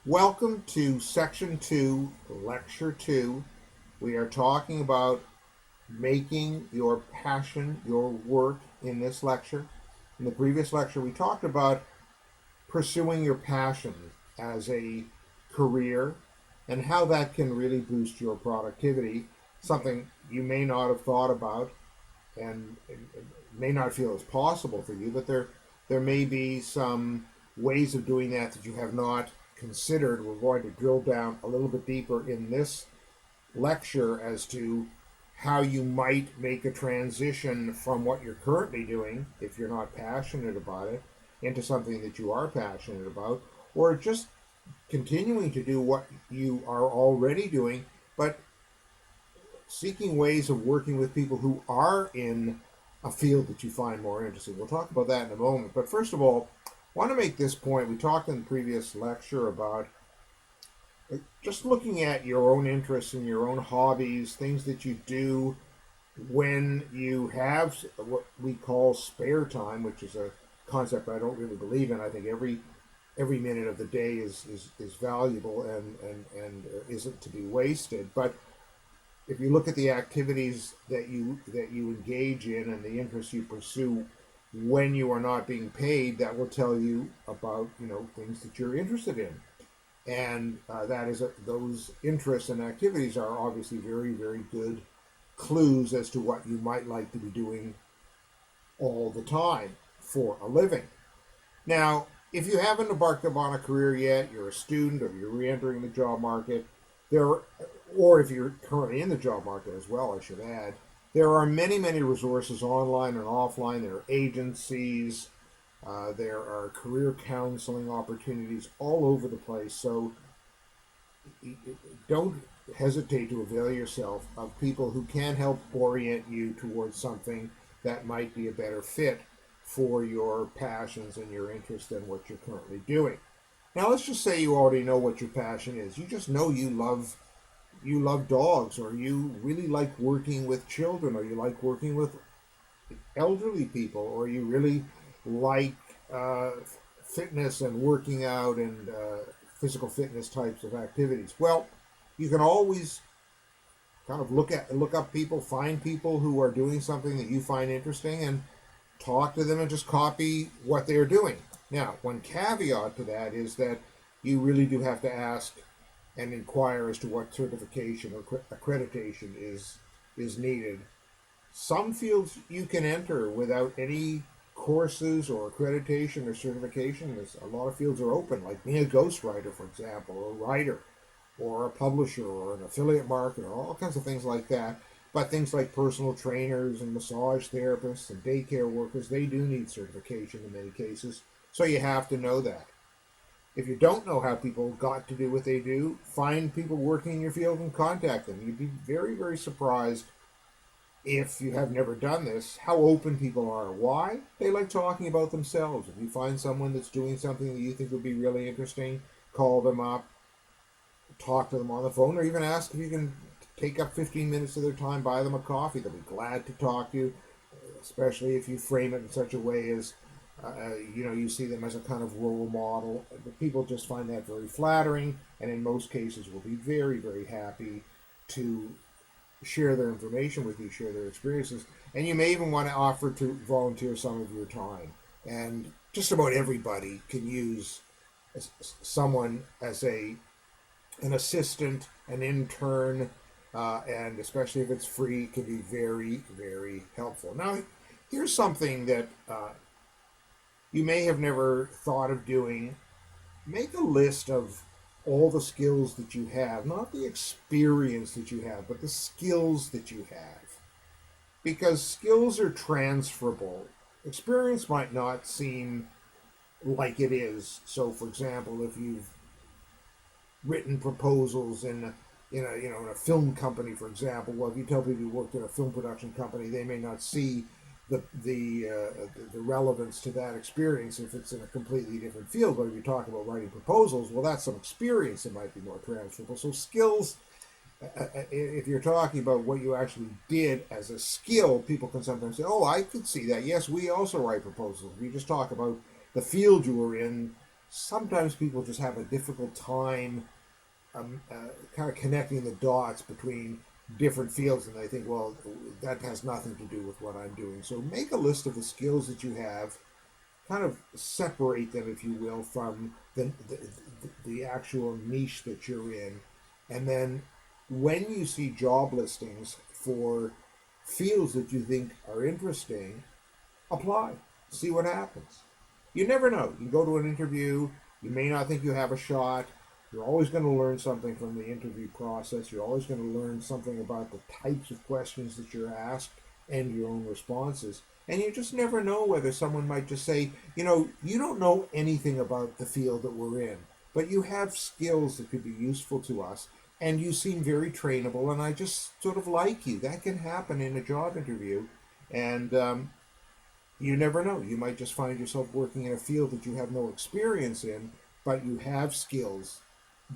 Welcome to Section 2, Lecture 2. We are talking about making your passion your work in this lecture. In the previous lecture, we talked about pursuing your passion as a career and how that can really boost your productivity, something you may not have thought about and may not feel is possible for you, but there may be some ways of doing that you have not considered. We're going to drill down a little bit deeper in this lecture as to how you might make a transition from what you're currently doing, if you're not passionate about it, into something that you are passionate about, or just continuing to do what you are already doing, but seeking ways of working with people who are in a field that you find more interesting. We'll talk about that in a moment. But first of all, I want to make this point. We talked in the previous lecture about just looking at your own interests and your own hobbies, things that you do when you have what we call spare time, which is a concept I don't really believe in. I think every minute of the day is valuable and isn't to be wasted. But if you look at the activities that you engage in and the interests you pursue when you are not being paid, that will tell you about things that you're interested in, and those interests and activities are obviously very good clues as to what you might like to be doing all the time for a living. Now, if you haven't embarked upon a career yet, you're a student or you're re-entering the job market, there, or if you're currently in the job market as well, I should add, there are many resources online and offline. There are agencies, there are career counseling opportunities all over the place. So don't hesitate to avail yourself of people who can help orient you towards something that might be a better fit for your passions and your interest in what you're currently doing. Now, let's just say you already know what your passion is. You just know you love dogs, or you really like working with children, or you like working with elderly people, or you really like fitness and working out and physical fitness types of activities. Well, you can always kind of look up people, find people who are doing something that you find interesting, and talk to them and just copy what they're doing. Now, one caveat to that is that you really do have to ask and inquire as to what certification or accreditation is needed. Some fields you can enter without any courses or accreditation or certification. A lot of fields are open, like being a ghostwriter, for example, or a writer, or a publisher, or an affiliate marketer, all kinds of things like that. But things like personal trainers and massage therapists and daycare workers, they do need certification in many cases. So you have to know that. If you don't know how people got to do what they do, find people working in your field and contact them. You'd be very surprised, if you have never done this, how open people are. Why? They like talking about themselves. If you find someone that's doing something that you think would be really interesting, call them up, talk to them on the phone, or even ask if you can take up 15 minutes of their time, buy them a coffee. They'll be glad to talk to you, especially if you frame it in such a way as you see them as a kind of role model. People just find that very flattering, and in most cases will be very happy to share their information with you, share their experiences, and you may even want to offer to volunteer some of your time. And just about everybody can use someone as an assistant, an intern, and especially if it's free, can be very helpful. Now, here's something that you may have never thought of doing. Make a list of all the skills that you have, not the experience that you have, but the skills that you have. Because skills are transferable. Experience might not seem like it is. So, for example, if you've written proposals in a film company, for example, well, if you tell people you worked in a film production company, they may not see the relevance to that experience if it's in a completely different field. But if you talk about writing proposals, well, that's some experience that might be more transferable. So skills, if you're talking about what you actually did as a skill, people can sometimes say, "Oh, I could see that. Yes, we also write proposals." We just talk about the field you were in. sometimes people just have a difficult time kind of connecting the dots between different fields, and they think, well, that has nothing to do with what I'm doing. So make a list of the skills that you have, kind of separate them, if you will, from the actual niche that you're in, and then when you see job listings for fields that you think are interesting, apply, see what happens. You never know. You go to an interview, you may not think you have a shot. You're always going to learn something from the interview process. You're always going to learn something about the types of questions that you're asked and your own responses. And you just never know whether someone might just say, you don't know anything about the field that we're in, but you have skills that could be useful to us, and you seem very trainable, and I just sort of like you. That can happen in a job interview. And you never know. You might just find yourself working in a field that you have no experience in, but you have skills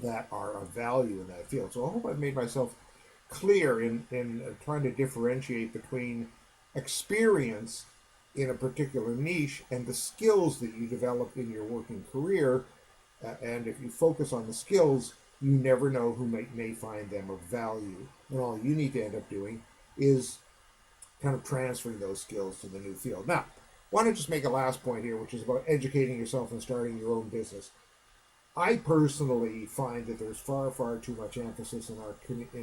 that are of value in that field. So I hope I've made myself clear in trying to differentiate between experience in a particular niche and the skills that you develop in your working career. And if you focus on the skills, you never know who may find them of value. And all you need to end up doing is kind of transferring those skills to the new field. Now, I want to just make a last point here, which is about educating yourself and starting your own business. I personally find that there's far, far too much emphasis in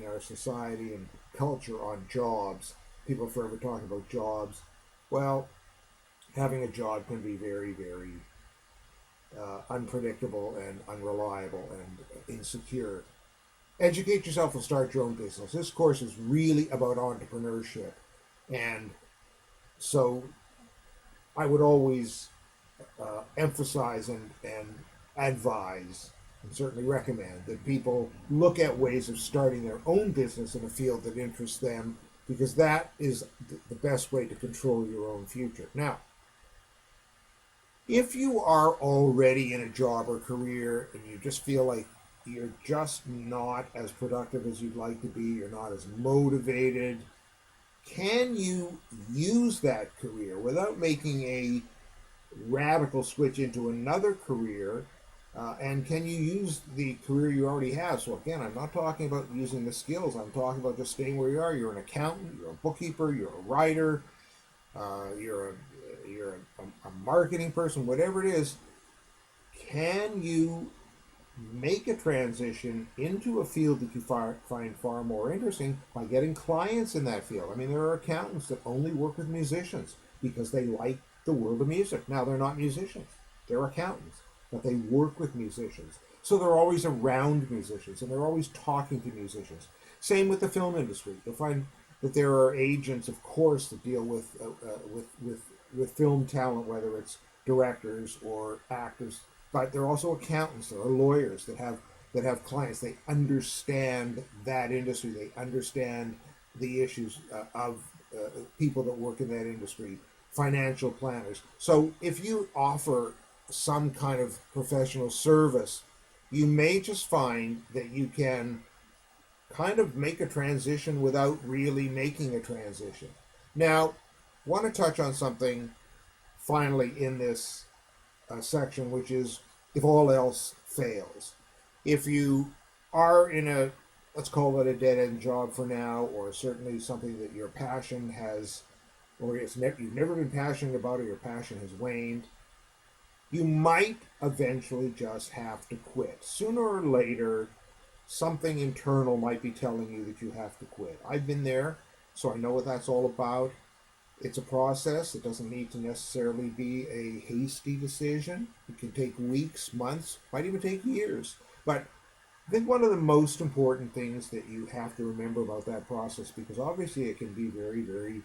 our society and culture on jobs. People are forever talking about jobs. Well, having a job can be very, very unpredictable and unreliable and insecure. Educate yourself and start your own business. This course is really about entrepreneurship. And so I would always emphasize and advise and certainly recommend that people look at ways of starting their own business in a field that interests them, because that is the best way to control your own future. Now, if you are already in a job or career and you just feel like you're just not as productive as you'd like to be, you're not as motivated, can you use that career without making a radical switch into another career? And can you use the career you already have? So again, I'm not talking about using the skills. I'm talking about just staying where you are. You're an accountant, you're a bookkeeper, you're a writer, you're a marketing person, whatever it is. Can you make a transition into a field that you find far more interesting by getting clients in that field? I mean, there are accountants that only work with musicians because they like the world of music. Now, they're not musicians, they're accountants, but they work with musicians. So they're always around musicians and they're always talking to musicians. Same with the film industry. You'll find that there are agents, of course, that deal with film talent, whether it's directors or actors, but they're also accountants. There are lawyers that have clients. They understand that industry. They understand the issues of people that work in that industry. Financial planners. So if you offer some kind of professional service, you may just find that you can kind of make a transition without really making a transition. Now, I want to touch on something finally in this section, which is if all else fails. If you are in a, let's call it a dead-end job for now, or certainly something that your passion has, or you've never been passionate about, or your passion has waned, you might eventually just have to quit. Sooner or later, something internal might be telling you that you have to quit. I've been there, so I know what that's all about. It's a process. It doesn't need to necessarily be a hasty decision. It can take weeks, months, might even take years. But I think one of the most important things that you have to remember about that process, because obviously it can be very, very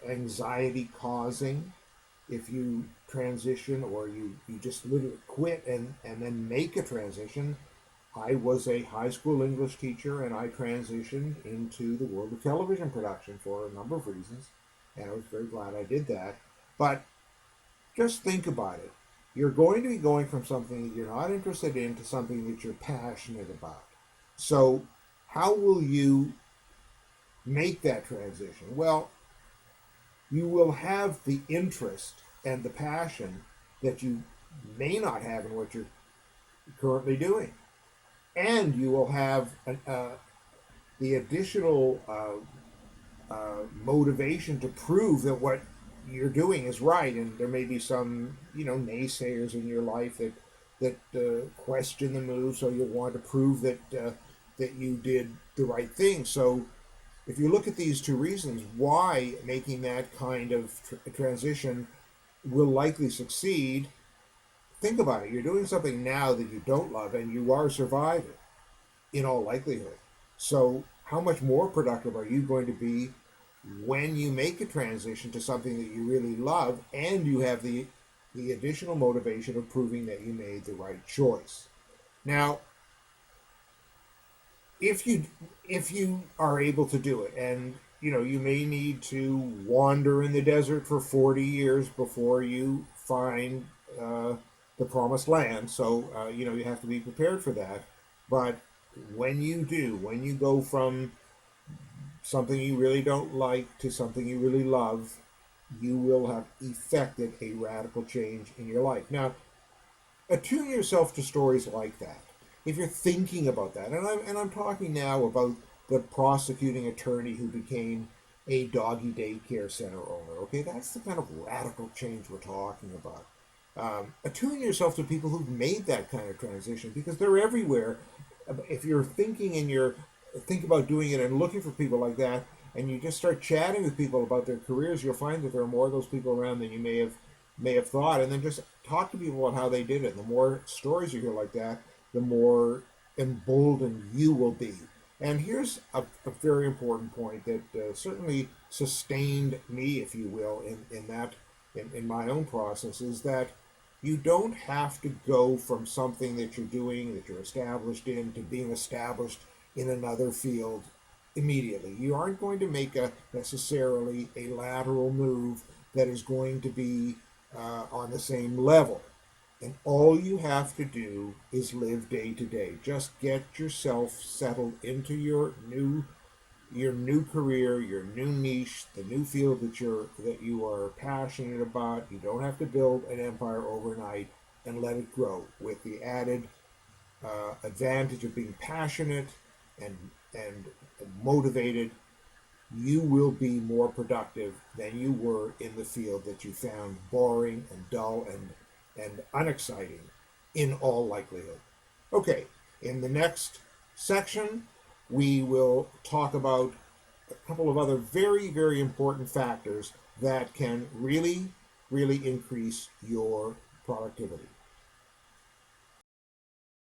anxiety causing if you transition, or you just literally quit and then make a transition. I was a high school English teacher and I transitioned into the world of television production for a number of reasons, and I was very glad I did that. But just think about it. You're going to be going from something that you're not interested in to something that you're passionate about. So how will you make that transition? Well, you will have the interest and the passion that you may not have in what you're currently doing. And you will have the additional motivation to prove that what you're doing is right. And there may be some, naysayers in your life that question the move, so you'll want to prove that you did the right thing. So if you look at these two reasons why making that kind of transition will likely succeed, think about it. You're doing something now that you don't love, and you are surviving in all likelihood. So, how much more productive are you going to be when you make a transition to something that you really love, and you have the additional motivation of proving that you made the right choice? Now, if you are able to do it, and you may need to wander in the desert for 40 years before you find the promised land. So you have to be prepared for that. But when you do, when you go from something you really don't like to something you really love, you will have effected a radical change in your life. Now, attune yourself to stories like that. If you're thinking about that, and I'm talking now about the prosecuting attorney who became a doggy daycare center owner. Okay, that's the kind of radical change we're talking about. Attune yourself to people who've made that kind of transition, because they're everywhere. If you're thinking and you're think about doing it and looking for people like that, and you just start chatting with people about their careers, you'll find that there are more of those people around than you may have thought. And then just talk to people about how they did it. The more stories you hear like that, the more emboldened you will be. And here's a very important point that certainly sustained me, if you will, in my own process, is that you don't have to go from something that you're doing, that you're established in, to being established in another field immediately. You aren't going to make necessarily a lateral move that is going to be on the same level. And all you have to do is live day to day. Just get yourself settled into your new career, your new niche, the new field that you are passionate about. You don't have to build an empire overnight, and let it grow with the added advantage of being passionate and motivated. You will be more productive than you were in the field that you found boring and dull and unexciting in all likelihood. Okay, in the next section, we will talk about a couple of other very, very important factors that can really, really increase your productivity.